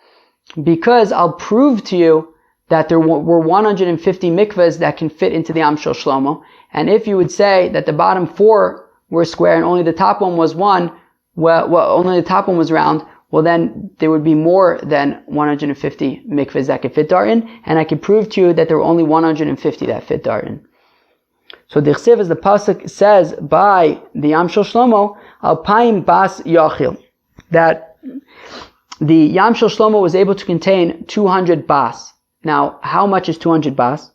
because I'll prove to you that there were 150 mikvahs that can fit into the Yam Shel Shlomo. And if you would say that the bottom 4 were square and only the top one was only the top one was round, well then there would be more than 150 mikvahs that could fit Darin, and I could prove to you that there were only 150 that fit Darin. So the Chsiv, as the pasuk says, by the Yam Shel Shlomo, Alpayim Bas Yachil, that the Yam Shel Shlomo was able to contain 200 bas. Now, how much is 200 bas?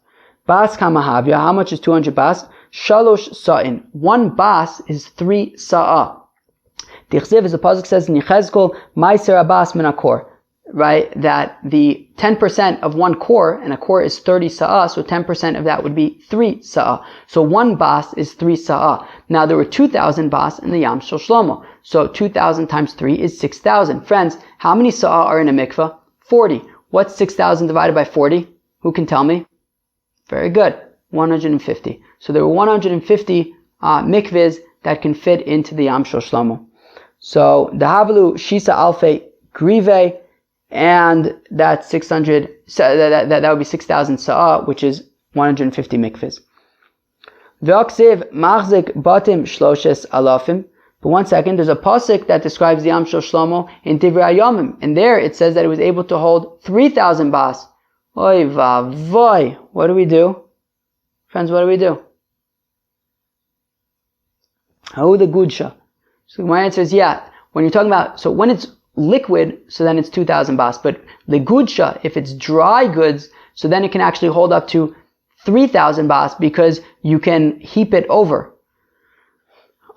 Bas kamahavya, how much is 200 bas? Shalosh sa'in. 1 bas is 3 sa'ah. The Chsiv, as the pasuk says in Yechezkel, Maiser Abbas min akor, right? That the 10% of 1 kor, and a kor is 30 sa'ah, so 10% of that would be 3 sa'ah. So 1 bas is 3 sa'ah. Now there were 2,000 bas in the Yam Shel Shlomo. So 2,000 times 3 is 6,000. Friends, how many sa'ah are in a mikvah? 40. What's 6,000 divided by 40? Who can tell me? Very good. 150. So there were 150 mikvahs that can fit into the Yam Shel Shlomo. So the Havelu Shisa Alfe Grive, and that's 600, that would be 6,000 sa'ah, which is 150 mikvahs. V'aksiv machzik batim shloshes alafim. But 1 second, there's a pasuk that describes the Yam Shel Shlomo in Divrei Hayomim, and there it says that it was able to hold 3,000 bas. Oy vavoy. What do we do? Friends, what do we do? How the gudsha? So my answer is yeah. When you're talking about, so when it's liquid, so then it's 2,000 bas. But the gudsha, if it's dry goods, so then it can actually hold up to 3,000 bas, because you can heap it over.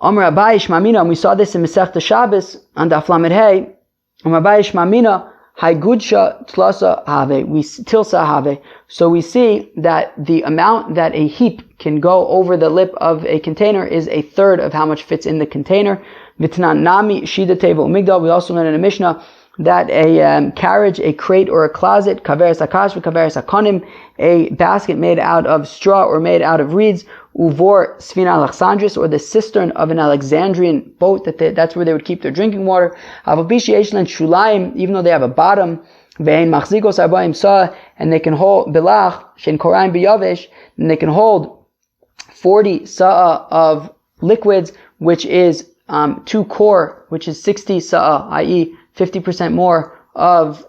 Amar Abai Shmamina, and we saw this in Masechta Shabbos on Daf Lamed Hey. Amar Abai Shmamina, Hai gudsha tlasa have, tilsa have. So we see that the amount that a heap can go over the lip of a container is 1/3 of how much fits in the container. Vitnan nami shida teva umigdal. We also learned in a Mishnah that a carriage, a crate, or a closet, kaveres akash, kaveres akonim, a basket made out of straw or made out of reeds, uvor svina alexandris, or the cistern of an Alexandrian boat, that's where they would keep their drinking water. Avabishi eshlan shulaim, even though they have a bottom, vein machzikos arbaim sa, and they can hold bilach shen koraim biyavesh, and they can hold 40 sa'ah of liquids, which is 2 kor, which is 60 sa'ah, i.e. 50% more of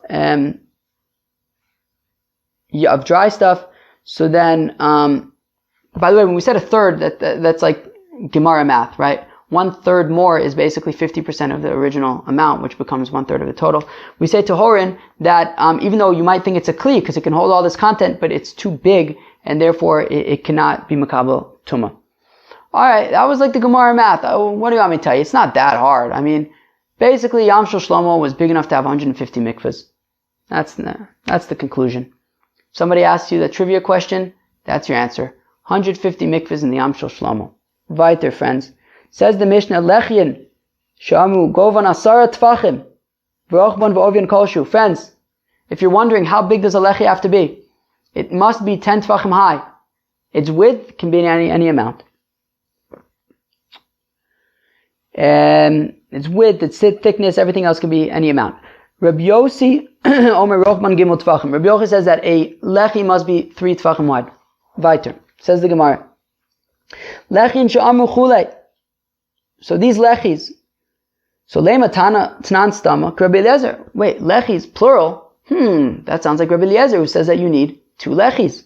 dry stuff. So then, by the way, when we said 1/3, that's like Gemara math, right? 1/3 more is basically 50% of the original amount, which becomes 1/3 of the total. We say to Horin that even though you might think it's a kli because it can hold all this content, but it's too big and therefore it cannot be makabel tuma. Alright, that was like the Gemara math. What do you want me to tell you? It's not that hard. I mean, basically Yam Shel Shlomo was big enough to have 150 mikvahs. That's the conclusion. Somebody asks you the trivia question, that's your answer. 150 mikvahs in the Yam Shel Shlomo. Weiter, friends. Says the Mishnah, Lechian, Shamu, Govan Asara Tfachim, V'ochban V'ovian Kolshu. Friends, if you're wondering how big does a Lechi have to be, it must be 10 Tfachim high. Its width can be any amount. Its width, its thickness, everything else can be any amount. Rabbi Yossi, Omer Rochban Gimel Tvachim. Rabbi Yochanan says that a lechi must be 3 Tvachim wide. Weiter. Says the Gemara. Lechin she'amru chulei. So these lechis. So lema tanan stama. Rabbi Eliezer. Wait, lechis, plural. That sounds like Rabbi Eliezer who says that you need 2 lechis.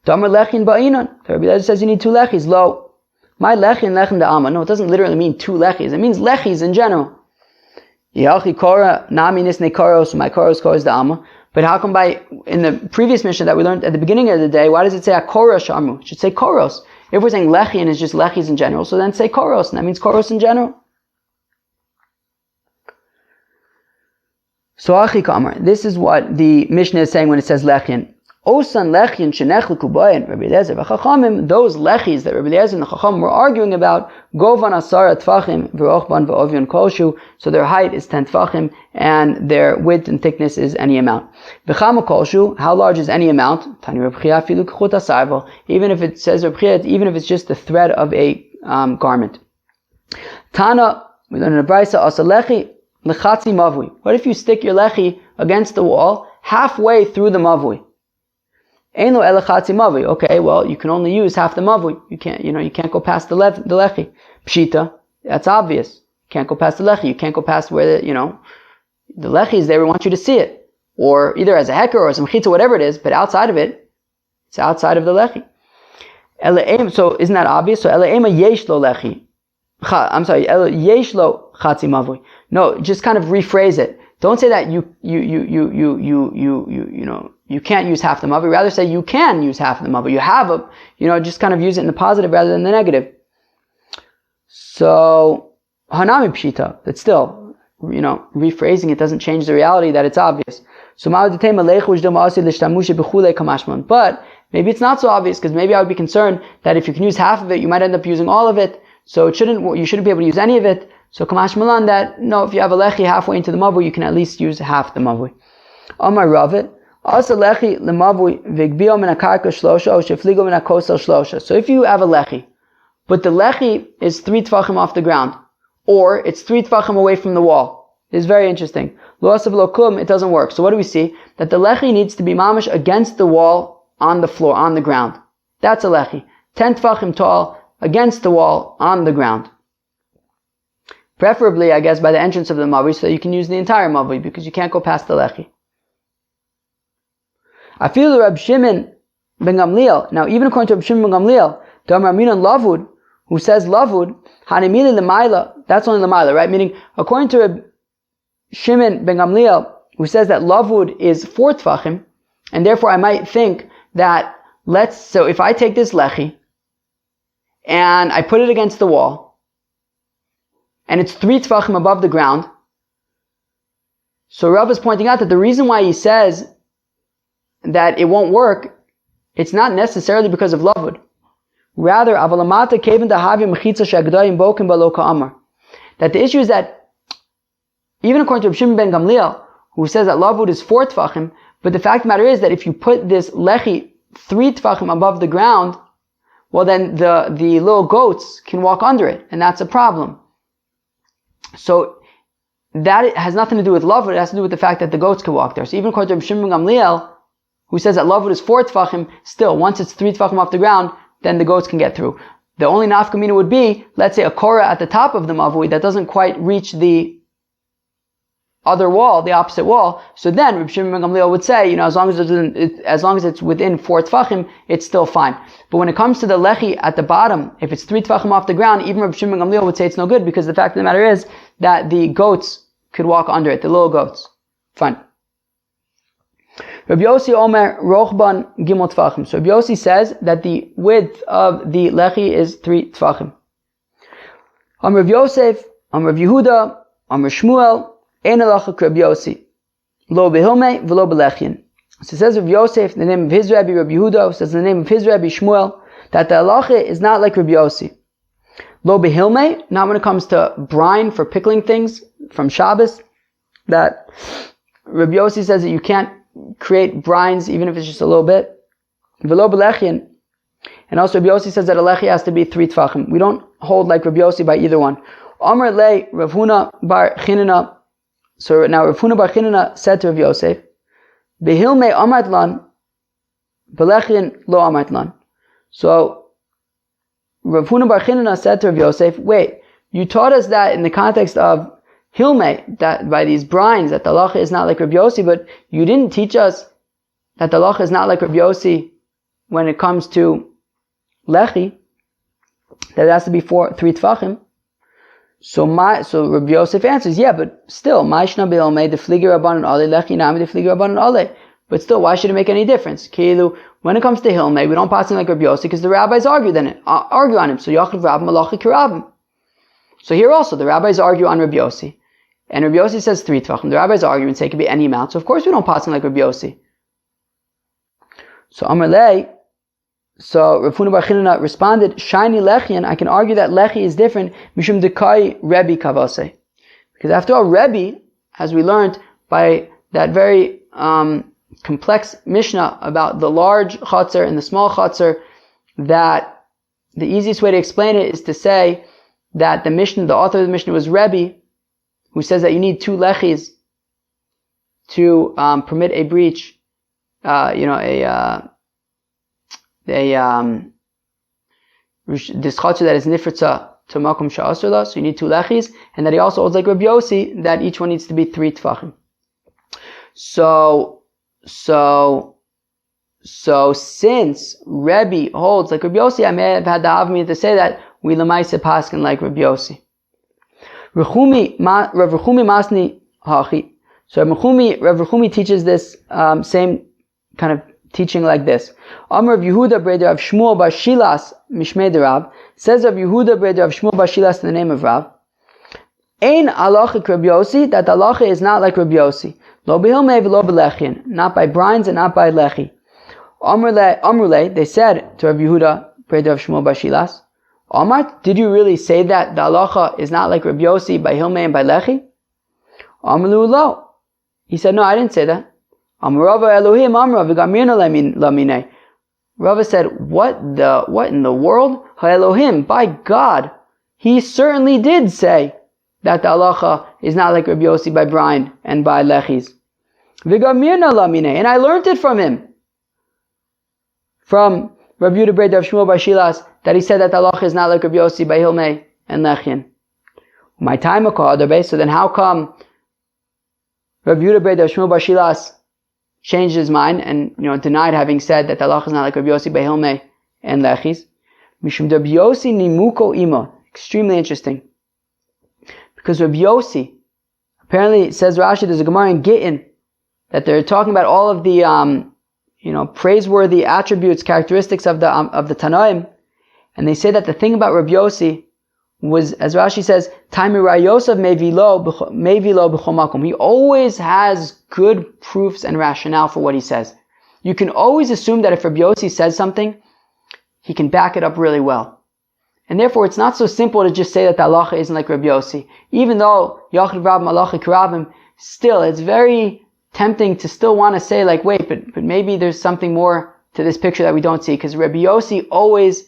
Damar lechin ba'inon. Rabbi Eliezer says you need 2 lechis. Lo. My lechin da'ama. No, it doesn't literally mean 2 lechis. It means lechis in general. Yachi Korah nami nisne koros. My koros da'ama. But how come in the previous mission that we learned at the beginning of the day, why does it say Korah shamu? It should say koros. If we're saying lechi and it's just lechis in general, so then say koros, and that means koros in general. So achi kamar. This is what the Mishnah is saying when it says lechin. Osan lechin shenechlu kubayin Rabbi Eliezer v'chachamim. Those lechis that Rabbi Eliezer and the chacham were arguing about, govan asara tfachim v'rochban v'ovion kolshu. So their height is 10 tfachim and their width and thickness is any amount. V'chama kolshu. How large is any amount? Tani Reb Chia filu k'chut asarvo. Even if it says Reb Chia, even if it's just the thread of a garment. Tana, we learn in a brayso, asa lechi lechatzi mavui. What if you stick your lechi against the wall halfway through the mavui? Ein lo elachatzi mavui. Okay, well, you can only use half the mavui. You can't go past the lechi. Pshita, that's obvious. You can't go past the lechi. You can't go past where the lechi is there. We want you to see it, or either as a heker or some chitza, whatever it is. But outside of it, it's outside of the lechi. So isn't that obvious? So ele'ema yesh lo lechi. I'm sorry, yesh lo chatzi mavui. No, just kind of rephrase it. Don't say that you can't use half the mavui. Rather say you can use half of the mavui. You have just kind of use it in the positive rather than the negative. So, hanami pshita, but still, rephrasing it doesn't change the reality that it's obvious. So, but maybe it's not so obvious because maybe I would be concerned that if you can use half of it, you might end up using all of it. So you shouldn't be able to use any of it. So kamash malan that, no, if you have a lechi halfway into the mavui, you can at least use half the mavui. Amar Ravit, asa lechi lemavui vigbio min akarka shlosha o shefligo min akosel shlosha. So if you have a lechi, but the lechi is 3 tfachim off the ground, or it's 3 tfachim away from the wall. It's very interesting. Lo asav lo klum, it doesn't work. So what do we see? That the lechi needs to be mamish against the wall, on the floor, on the ground. That's a lechi. 10 tfachim tall, against the wall, on the ground. Preferably, I guess, by the entrance of the mavui, so that you can use the entire mavui, because you can't go past the lechi. I feel Reb Shimon ben Gamliel. Now, even according to Reb Shimon ben Gamliel, Damar Minan Lavud, who says Lavud, Hanimili Lemaila, that's only Lemaila, right? Meaning, according to Reb Shimon ben Gamliel, who says that Lavud is 4 tfachim, and therefore I might think that so if I take this lechi, and I put it against the wall, and it's 3 tfachim above the ground. So Rav is pointing out that the reason why he says that it won't work, it's not necessarily because of lavud. Rather, avalamata kevin dahavim mechitza shagdayim bokim baloka amar. That the issue is that even according to Reb Shimon ben Gamliel, who says that lavud is 4 tfachim, but the fact of the matter is that if you put this lechi 3 tfachim above the ground, well then the little goats can walk under it, and that's a problem. So that has nothing to do with lavud, it has to do with the fact that the goats can walk there. So even according to Reb Shimon ben Gamliel, who says that lavud is 4 tfachim, still, once it's 3 tfachim off the ground, then the goats can get through. The only nafkamina would be, let's say, a korah at the top of the mavui that doesn't quite reach the other wall, the opposite wall. So then Reb Shimon ben Gamliel would say, as long as it's within 4 tfachim, it's still fine. But when it comes to the lechi at the bottom, if it's 3 tfachim off the ground, even Reb Shimon ben Gamliel would say it's no good, because the fact of the matter is that the goats could walk under it, the little goats. Fine. Rabbi Yossi Omer Rochban Gimel Tfachim. So Rabbi Yossi says that the width of the lechi is 3 tfachim. Amr Rav Yosef, Amr Rav Yehuda, Amr Shmuel, Ein halacha k'Rabbi Yossi, lo behilmei v'lo belechin. So it says Rav Yosef, in the name of his Rabbi Rabbi Yehuda, says in the name of his Rabbi Shmuel, that the halacha is not like Rabbi Yossi. Lo behilmei, not when it comes to brine for pickling things from Shabbos, that Rabbi Yossi says that you can't create brines even if it's just a little bit. V'lo belechin. And also Rabbi Yossi says that a lechi has to be 3 tfachim. We don't hold like Rabbi Yossi by either one. Amar le Rav Huna bar Chinana. So now Rav Huna bar Chinana said to Rav Yosef, Behilme amart lan, Belechin lo amart lan. So Rav Huna bar Chinana said to Rav Yosef, wait, you taught us that in the context of Hilme, that by these brines, that the halacha is not like Rav Yossi, but you didn't teach us that the halacha is not like Rav Yossi when it comes to Lechi, that it has to be 3 tfachim. So Rav Yosef answers, yeah, but still, Ma'ishna B'ilmei, the Fligi Rabbanan Ale, Lechi Nami, the Fligi Rabbanan Ale. But still, why should it make any difference? Kilu, when it comes to Hilme, we don't pass him like Rav Yossi because the rabbis argue on him. So Yachav Rab Malachi Kirabim. So here also, the rabbis argue on Rav Yossi. And Rav Yossi says 3 tvachim. The rabbis argue and say it could be any amount. So of course we don't pass him like Rav Yossi. So Amar Lei, so Rav Huna bar Chinana responded, Shiny Lechi, and I can argue that Lechi is different, Mishum Dekai Rebbe Kavase. Because after all, Rebbe, as we learned by that very complex Mishnah about the large Chatzar and the small Chatzar, that the easiest way to explain it is to say that the author of the Mishnah was Rebbe, who says that you need 2 lechis to permit a breach, this chatzor that is nifritza to makom sha'asur, so you need 2 lechis, and that he also holds like Rabbi Yossi, that each one needs to be 3 tfachim. So since Rebbe holds like Rabbi Yossi, I may have had the avmi to say that we lemaise paskin like Rabbi Yossi. Rav Rechumi Masni Hachi. So Rav Rechumi teaches this same kind of teaching like this. Amar Rav Yehuda breder of Shmuel bar Shilas Mishmei de Rav, says Rav Yehuda breder of Shmuel bar Shilas in the name of Rav. Ein halacha Rabbi Yossi, that halacha is not like Rabbi Yossi. Lo behilmei v'lo belechin, not by brines and not by lechi. Amrule, they said to Rav Yehuda breder of Shmuel bar Shilas, Amar, did you really say that the halacha is not like Rabbi Yossi by Hilmei and by Lechi? Amru lo. He said, no, I didn't say that. Amar Rava Elohim Amra v'gamirna lamine. Rava said, what in the world? Ha-Elohim, by God, he certainly did say that the halacha is not like Rabbi Yossi by brine and by Lechis. V'gamirna lamine, and I learned it from him. From Rabbi Yehuda breder of Shmuel bar Shilas, that he said that the halacha is not like Rabbi Yossi by Hilmei and Lechin. My time so then how come Rabbi Yehuda breder of Shmuel bar Shilas changed his mind and denied having said that the halacha is not like Rabbi Yossi by Hilmei and Lechis? Mishum Rabbi Yossi nimuko ima. Extremely interesting. Because Rabbi Yossi, apparently, says Rashi, there's a Gemara in Gittin, that they're talking about all of the praiseworthy attributes, characteristics of the Tanaim, and they say that the thing about Rabbi Yossi was, as Rashi says, Taimirayosav mevilo b'chomakom. He always has good proofs and rationale for what he says. You can always assume that if Rabbi Yossi says something, he can back it up really well. And therefore, it's not so simple to just say that the halacha isn't like Rabbi Yossi. Even though Yachid Rab Malachi Karabim, still, it's very tempting to still want to say like, wait, but maybe there's something more to this picture that we don't see, because Rabbi Yossi always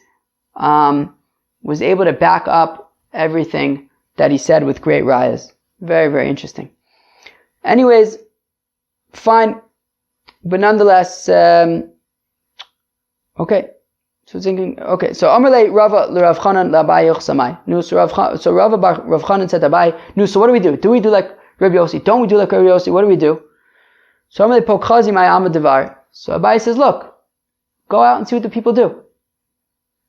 was able to back up everything that he said with great rayas. Very, very interesting. Anyways, fine, but nonetheless, okay. So thinking, okay. So Amalei Rava Rav Chanan Labai Yochsamai. No, so Rav Chanan said to Abai, no. So what do? Do we do like Rabbi Yossi? Don't we do like Rabbi Yossi? What do we do? So Amalei Pokhazi my Amadavar. So Abai says, look, go out and see what the people do.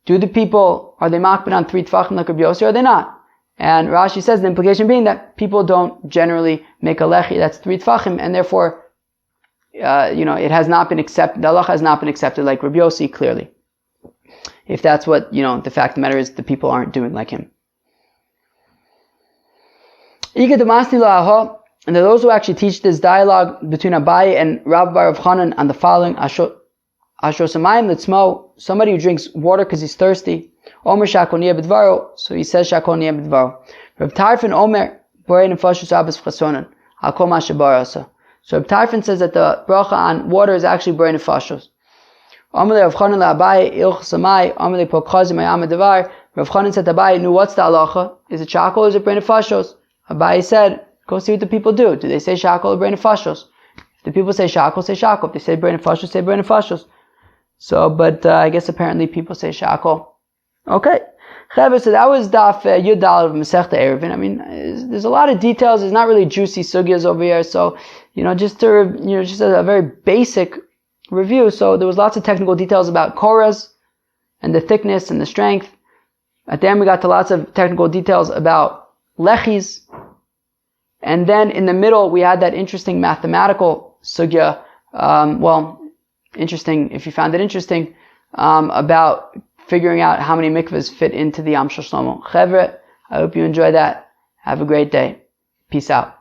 Are they makbid on 3 tfachim like Rabbi Yossi, or are they not? And Rashi says the implication being that people don't generally make a lechi that's 3 tfachim, and therefore, it has not been accepted, the halacha has not been accepted like Rabbi Yossi, clearly. If that's what, the fact of the matter is, the people aren't doing like him. And there are those who actually teach this dialogue between Abai and Rav Bar Rav Chanan on the following, somebody who drinks water because he's thirsty. Omer shakoniya b'dvaro, so he says shakoniya b'dvaro. Rav Tarfon Omer borei nefashos abbas v'chasonan hakol ma shebarasa. So Rav Tarfon says that the bracha on water is actually borei nefashos. Omer Rav Chanan la'abai ilch samai, Omer pokazim ayam devar. Rav Chanan said to Abaye, what's the halacha? Is it shakol or is it brain nefashos? Abaye said, go see what the people do. Do they say shakol or brain nefashos? If the people say shakol, say shakol. If they say brain nefashos, say brain nefashos. So, but I guess apparently people say shakol. Okay. So that was Daf Yudal of Masechta Ayruvin. I mean, there's a lot of details. There's not really juicy sugyas over here. So, just a very basic review. So there was lots of technical details about Korahs and the thickness and the strength. At the end, we got to lots of technical details about Lechis. And then in the middle, we had that interesting mathematical sugya. Interesting if you found it interesting, about figuring out how many mikvahs fit into the Am Shel Shlomo. Chevre, I hope you enjoy that. Have a great day. Peace out.